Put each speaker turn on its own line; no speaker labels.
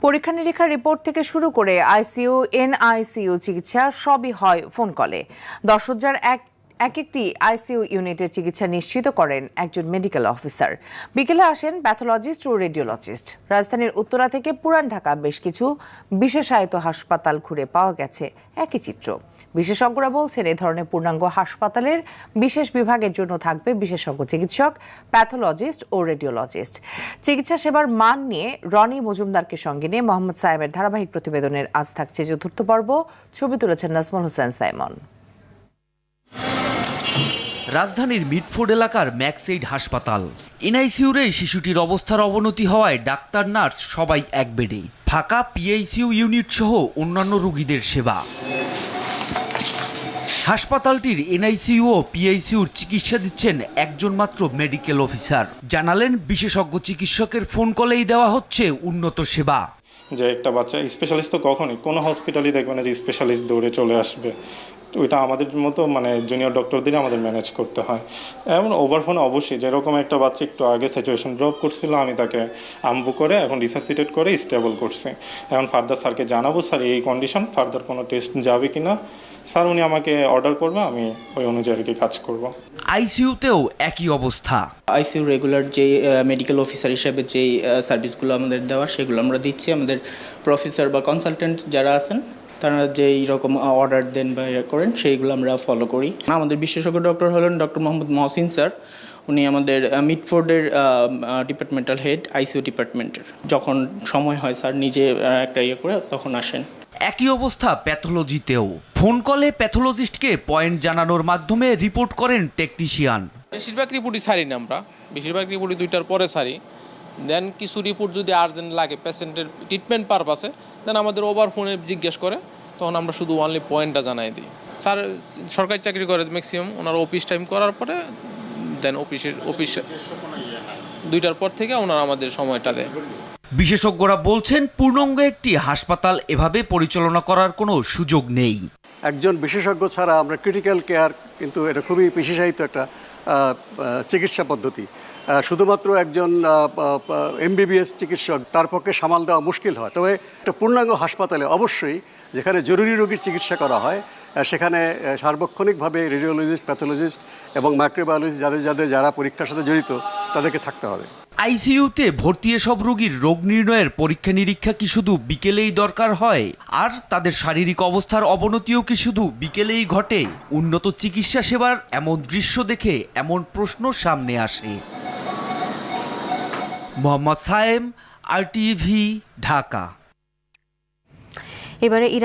পরীক্ষা নিরীক্ষার রিপোর্ট থেকে শুরু করে আইসিইউ এনআইসিইউ চিকিৎসা সবই হয় ফোন কলে। 10,000 একটি আইসিইউ ইউনিটের চিকিৎসা নিশ্চিত করেন একজন মেডিকেল অফিসার। বিকেলে আসেন প্যাথোলজিস্ট ও রেডিওলজিস্ট। রাজধানীর উত্তরা থেকে পুরান ঢাকা বেশ কিছু বিশেষায়িত হাসপাতাল ঘুরে পাওয়া গেছে একই চিত্র। বিশেষজ্ঞরা বলছেন, এ ধরনের পূর্ণাঙ্গ হাসপাতালের বিশেষ বিভাগের জন্য থাকবে বিশেষজ্ঞ চিকিৎসক, প্যাথোলজিস্ট ও রেডিওলজিস্ট। চিকিৎসা সেবার মান নিয়ে রনি মজুমদারকে সঙ্গে নিয়ে মোহাম্মদ সায়েমের ধারাবাহিক প্রতিবেদনের আজ থাকছে চতুর্থ পর্ব। ছবি তুলেছেন নাজমুল হোসেন সাইমন।
রাজধানীর মিডফোর্ড এলাকার ম্যাক্সএইড হাসপাতাল। এনআইসিইউর এই শিশুটির অবস্থার অবনতি হওয়ায় ডাক্তার নার্স সবাই এক বেডে। ফাঁকা পিআইসিইউ ইউনিট সহ অন্যান্য রোগীদের সেবা। হাসপাতালটির এনআইসিইউ ও পিআইসিইউর চিকিৎসা দিচ্ছেন একজন মাত্র মেডিকেল অফিসার। জানালেন, বিশেষজ্ঞ চিকিৎসকের ফোন কলেই দেওয়া হচ্ছে উন্নত সেবা।
যে একটা বাচ্চা স্পেশালিস্ট তো কখনই কোনো হসপিটালই দেখবে না যে স্পেশালিস্ট দৌড়ে চলে আসবে। ওইটা আমাদের মতো জুনিয়র ডক্টরদের আমাদের ম্যানেজ করতে হয়। এবং ওভারফোন অবশ্যই, যেরকম একটা বাচ্চা একটু আগে স্যাচুরেশন ড্রপ করছিল, আমি তাকে আমবু করে এখন রিসাসিটেট করে স্টেবল করছি। এখন ফার্দার স্যারকে জানাবো, স্যার এই কন্ডিশন, ফার্দার কোনো টেস্ট যাবে কি না। স্যার উনি আমাকে অর্ডার করবে, আমি ওই অনুযায়ী আর কি কাজ করব।
আইসিইউতেও একই অবস্থা।
আইসিইউ রেগুলার যে মেডিকেল অফিসার হিসেবে যেই সার্ভিসগুলো আমাদের দেওয়া, সেগুলো আমরা দিচ্ছি। আমাদের প্রফেসর বা কনসালটেন্ট যারা আছেন, তারা যেই রকম অর্ডার দেন বা করেন, সেইগুলো আমরা ফলো করি। আমাদের বিশেষজ্ঞ ডক্টর হলেন ডক্টর মোহাম্মদ মহসিন স্যার। উনি আমাদের মিডফোর্ডের ডিপার্টমেন্টাল হেড, আইসিইউ ডিপার্টমেন্টের। যখন সময় হয় স্যার নিজে একটা করে তখন আসেন।
একই অবস্থা প্যাথোলজিতেও। ফোন কলে প্যাথোলজিস্টকে পয়েন্ট জানানোর মাধ্যমে রিপোর্ট করেন টেকনিশিয়ান।
বেশিরভাগ রিপোর্টই সারি না আমরা, বেশিরভাগ রিপোর্টই 2টার পরে সারি। দেন কিছু রিপোর্ট যদি আর্জেন্ট লাগে পেশেন্টের ট্রিটমেন্ট পারপাসে, দেন আমাদের ওভার ফোনে জিজ্ঞেস করে, তখন আমরা শুধু অনলি পয়েন্টটা জানাই দিই। স্যার সরকারি চাকরি করে ম্যাক্সিমাম, ওনার অফিস টাইম করার পরে দেন অফিস 2টার পর থেকে ওনারা আমাদের সময়টা দেয়।
বিশেষজ্ঞরা বলছেন, পূর্ণাঙ্গ একটি হাসপাতাল এভাবে পরিচালনা করার কোনো সুযোগ নেই।
একজন বিশেষজ্ঞ ছাড়া আমরা ক্রিটিক্যাল কেয়ার, কিন্তু এটা খুবই বিশেষায়িত একটা চিকিৎসা পদ্ধতি। শুধুমাত্র একজন এমবিবিএস চিকিৎসক তার পক্ষে সামাল দেওয়া মুশকিল হয়। তবে একটা পূর্ণাঙ্গ হাসপাতালে অবশ্যই, যেখানে জরুরি রোগীর চিকিৎসা করা হয়, সেখানে সার্বক্ষণিকভাবে রেডিওলজিস্ট, প্যাথোলজিস্ট এবং মাইক্রোবায়োলজিস্ট যারা পরীক্ষার সাথে জড়িত, তাদেরকে থাকতে হবে।
আইসিইউতে ভর্তি এসব রোগীর রোগ নির্ণয়ের পরীক্ষা নিরীক্ষা কি শুধু বিকেলেই দরকার হয়? আর তাদের শারীরিক অবস্থার অবনতিও কি শুধু বিকেলেই ঘটে? উন্নত চিকিৎসা সেবার এমন দৃশ্য দেখে এমন প্রশ্ন সামনে আসে। মোহাম্মদ সায়েম, RTV, ঢাকা।
এবারে ইরান